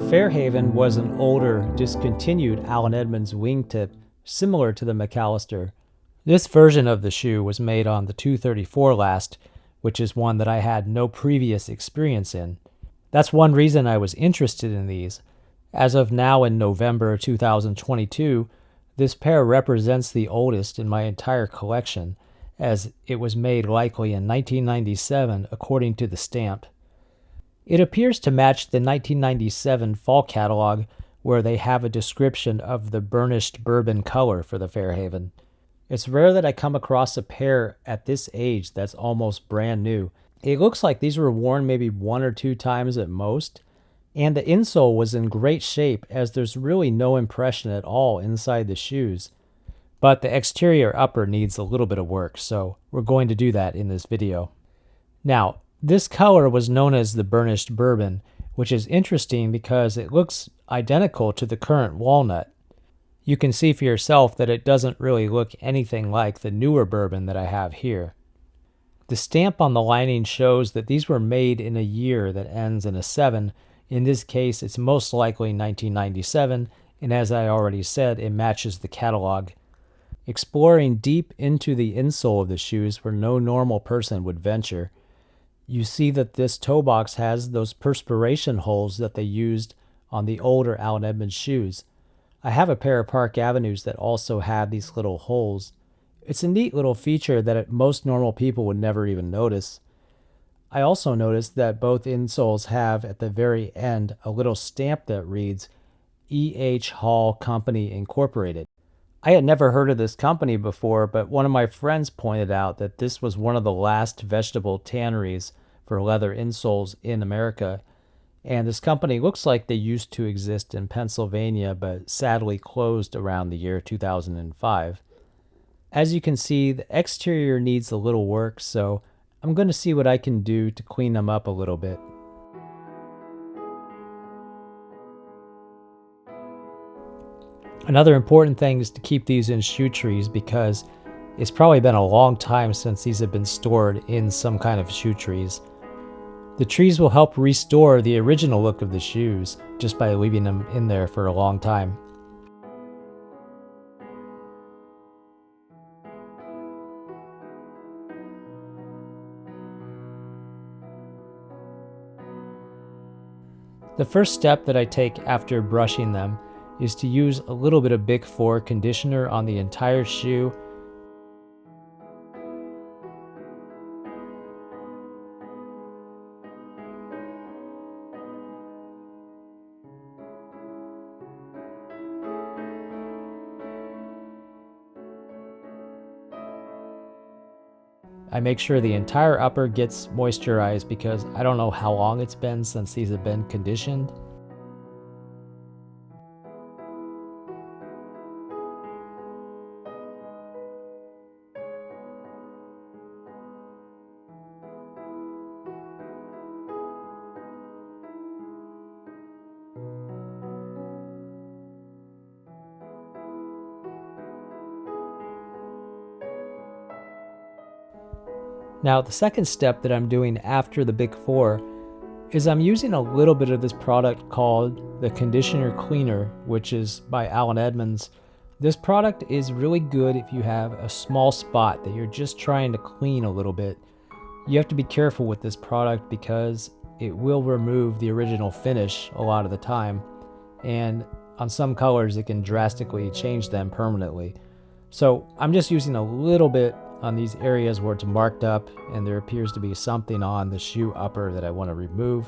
Fairhaven was an older, discontinued Allen Edmonds wingtip, similar to the McAllister. This version of the shoe was made on the 234 last, which is one that I had no previous experience in. That's one reason I was interested in these. As of now in November 2022, this pair represents the oldest in my entire collection, as it was made likely in 1997 according to the stamp. It appears to match the 1997 fall catalog, where they have a description of the burnished bourbon color for the Fairhaven. It's rare that I come across a pair at this age that's almost brand new. It looks like these were worn maybe 1 or 2 times at most, and the insole was in great shape, as there's really no impression at all inside the shoes. But the exterior upper needs a little bit of work, so we're going to do that in this video. Now, this color was known as the burnished bourbon, which is interesting because it looks identical to the current walnut. You can see for yourself that it doesn't really look anything like the newer bourbon that I have here. The stamp on the lining shows that these were made in a year that ends in a 7. In this case, it's most likely 1997, and as I already said, it matches the catalog. Exploring deep into the insole of the shoes where no normal person would venture, you see that this toe box has those perspiration holes that they used on the older Allen Edmonds shoes. I have a pair of Park Avenues that also have these little holes. It's a neat little feature that most normal people would never even notice. I also noticed that both insoles have at the very end a little stamp that reads E.H. Hall Company Incorporated. I had never heard of this company before, but one of my friends pointed out that this was one of the last vegetable tanneries for leather insoles in America, and this company looks like they used to exist in Pennsylvania but sadly closed around the year 2005. As you can see, the exterior needs a little work, so I'm going to see what I can do to clean them up a little bit. Another important thing is to keep these in shoe trees because it's probably been a long time since these have been stored in some kind of shoe trees. The trees will help restore the original look of the shoes just by leaving them in there for a long time. The first step that I take after brushing them is to use a little bit of Bick 4 conditioner on the entire shoe. I make sure the entire upper gets moisturized because I don't know how long it's been since these have been conditioned. Now, the second step that I'm doing after the Bick 4 is I'm using a little bit of this product called the Conditioner Cleaner, which is by Allen Edmonds. This product is really good if you have a small spot that you're just trying to clean a little bit. You have to be careful with this product because it will remove the original finish a lot of the time, and on some colors it can drastically change them permanently. So I'm just using a little bit on these areas where it's marked up and there appears to be something on the shoe upper that I want to remove.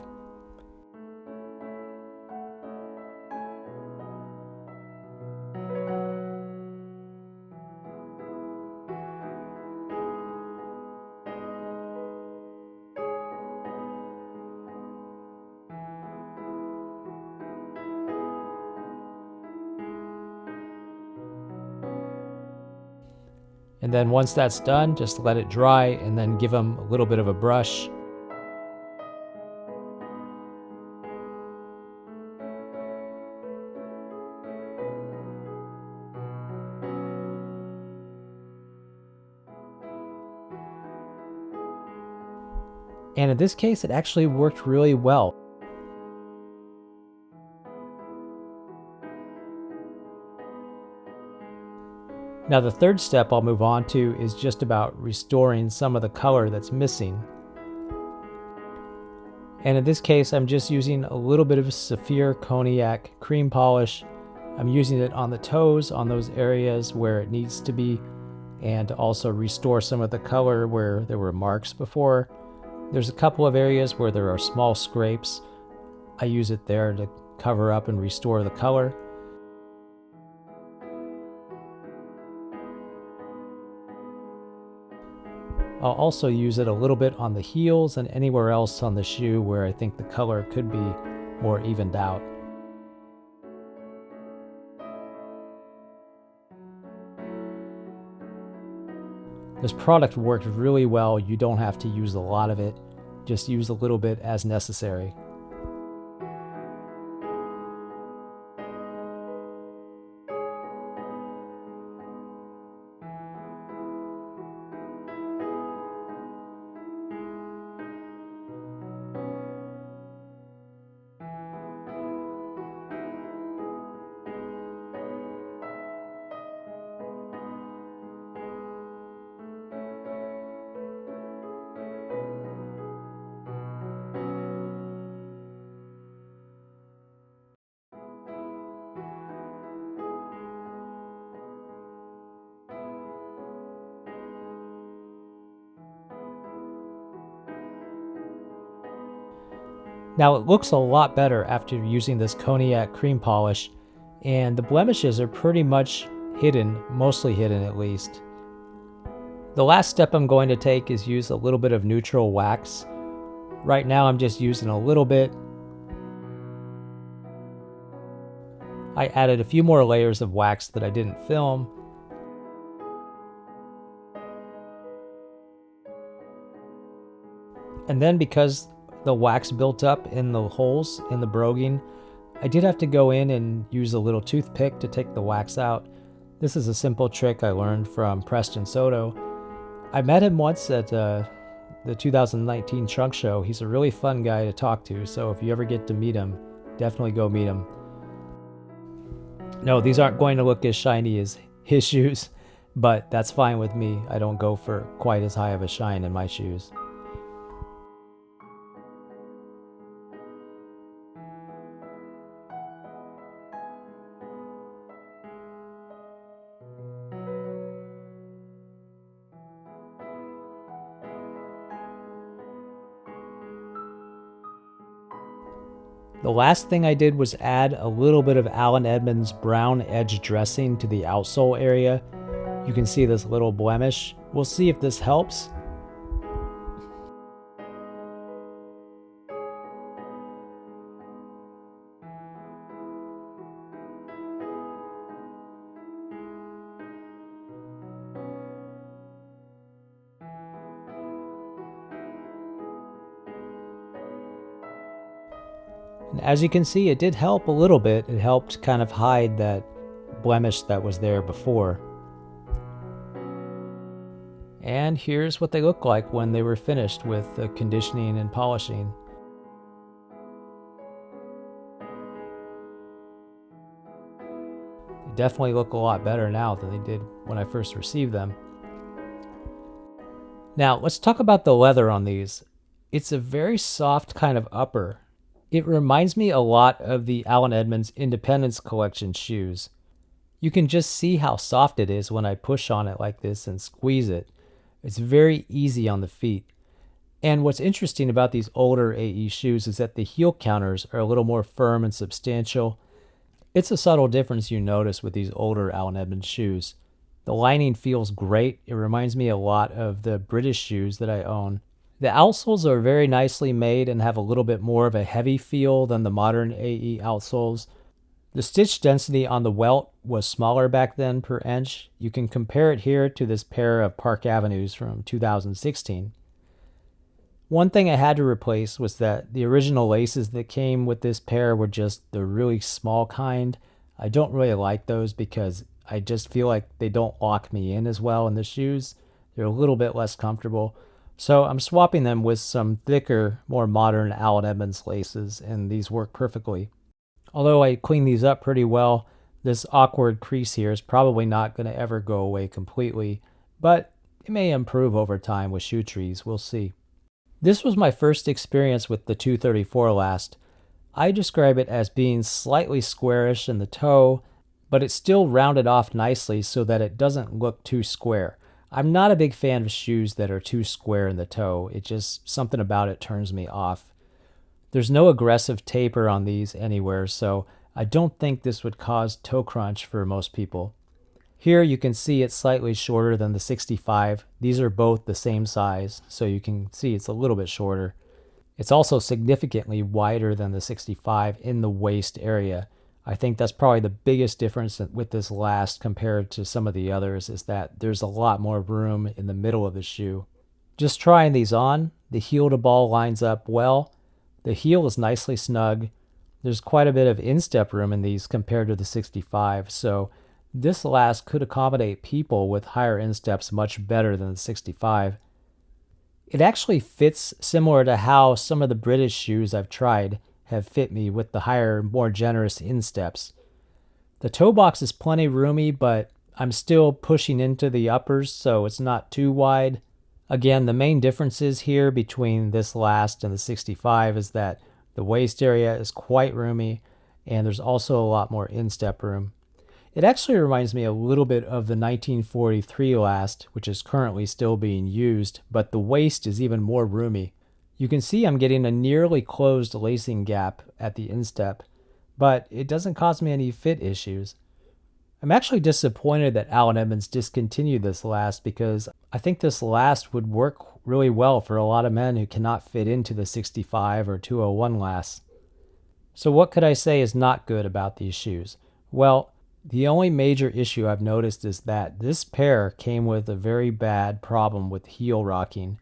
And then once that's done, just let it dry and then give them a little bit of a brush. And in this case, it actually worked really well. Now the third step I'll move on to is just about restoring some of the color that's missing. And in this case, I'm just using a little bit of Saphir Cognac cream polish. I'm using it on the toes, on those areas where it needs to be, and to also restore some of the color where there were marks before. There's a couple of areas where there are small scrapes. I use it there to cover up and restore the color. I'll also use it a little bit on the heels and anywhere else on the shoe where I think the color could be more evened out. This product worked really well. You don't have to use a lot of it. Just use a little bit as necessary. Now it looks a lot better after using this cognac cream polish, and the blemishes are pretty much hidden, mostly hidden at least. The last step I'm going to take is use a little bit of neutral wax. Right now I'm just using a little bit. I added a few more layers of wax that I didn't film. And then because the wax built up in the holes in the broguing, I did have to go in and use a little toothpick to take the wax out. This is a simple trick I learned from Preston Soto. I met him once at the 2019 Trunk Show. He's a really fun guy to talk to, so if you ever get to meet him, definitely go meet him. No, these aren't going to look as shiny as his shoes, but that's fine with me. I don't go for quite as high of a shine in my shoes. The last thing I did was add a little bit of Allen Edmonds brown edge dressing to the outsole area. You can see this little blemish. We'll see if this helps. And as you can see, it did help a little bit. It helped kind of hide that blemish that was there before. And here's what they look like when they were finished with the conditioning and polishing. They definitely look a lot better now than they did when I first received them. Now, let's talk about the leather on these. It's a very soft kind of upper. It reminds me a lot of the Allen Edmonds Independence Collection shoes. You can just see how soft it is when I push on it like this and squeeze it. It's very easy on the feet. And what's interesting about these older AE shoes is that the heel counters are a little more firm and substantial. It's a subtle difference you notice with these older Allen Edmonds shoes. The lining feels great. It reminds me a lot of the British shoes that I own. The outsoles are very nicely made and have a little bit more of a heavy feel than the modern AE outsoles. The stitch density on the welt was smaller back then per inch. You can compare it here to this pair of Park Avenues from 2016. One thing I had to replace was that the original laces that came with this pair were just the really small kind. I don't really like those because I just feel like they don't lock me in as well in the shoes. They're a little bit less comfortable. So I'm swapping them with some thicker, more modern Allen Edmonds laces, and these work perfectly. Although I cleaned these up pretty well, This awkward crease here is probably not going to ever go away completely, but it may improve over time with shoe trees. We'll see. This was my first experience with the 234 last. I describe it as being slightly squarish in the toe, but it's still rounded off nicely so that it doesn't look too square. I'm not a big fan of shoes that are too square in the toe. It just, something about it turns me off. There's no aggressive taper on these anywhere, so I don't think this would cause toe crunch for most people. Here you can see it's slightly shorter than the 65. These are both the same size, so you can see it's a little bit shorter. It's also significantly wider than the 65 in the waist area. I think that's probably the biggest difference with this last compared to some of the others, is that there's a lot more room in the middle of the shoe. Just trying these on, the heel to ball lines up well. The heel is nicely snug. There's quite a bit of instep room in these compared to the 65, so this last could accommodate people with higher insteps much better than the 65. It actually fits similar to how some of the British shoes I've tried have fit me with the higher, more generous insteps. The toe box is plenty roomy, but I'm still pushing into the uppers, so it's not too wide. Again, the main differences here between this last and the 65 is that the waist area is quite roomy, and there's also a lot more instep room. It actually reminds me a little bit of the 1943 last, which is currently still being used, but the waist is even more roomy. You can see I'm getting a nearly closed lacing gap at the instep, but it doesn't cause me any fit issues. I'm actually disappointed that Allen Edmonds discontinued this last, because I think this last would work really well for a lot of men who cannot fit into the 65 or 201 lasts. So what could I say is not good about these shoes? Well, the only major issue I've noticed is that this pair came with a very bad problem with heel rocking.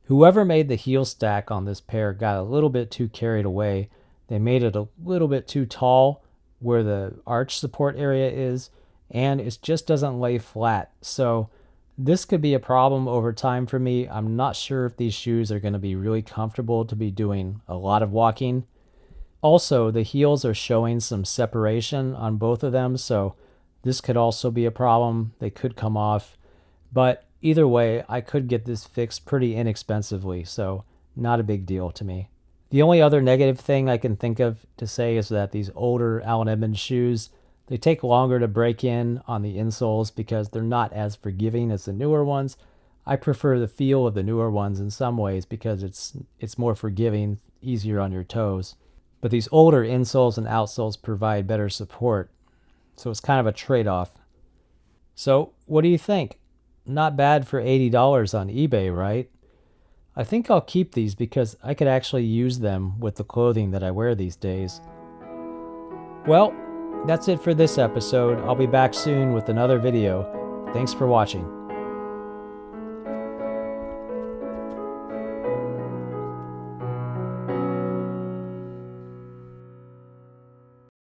Whoever made the heel stack on this pair got a little bit too carried away. They made it a little bit too tall where the arch support area is, and it just doesn't lay flat. So this could be a problem over time for me. I'm not sure if these shoes are going to be really comfortable to be doing a lot of walking. Also, the heels are showing some separation on both of them, so this could also be a problem. They could come off, but either way, I could get this fixed pretty inexpensively, so not a big deal to me. The only other negative thing I can think of to say is that these older Allen Edmonds shoes, they take longer to break in on the insoles because they're not as forgiving as the newer ones. I prefer the feel of the newer ones in some ways because it's more forgiving, easier on your toes. But these older insoles and outsoles provide better support, so it's kind of a trade-off. So, what do you think? Not bad for $80 on eBay, right? I think I'll keep these because I could actually use them with the clothing that I wear these days. Well, that's it for this episode. I'll be back soon with another video. Thanks for watching.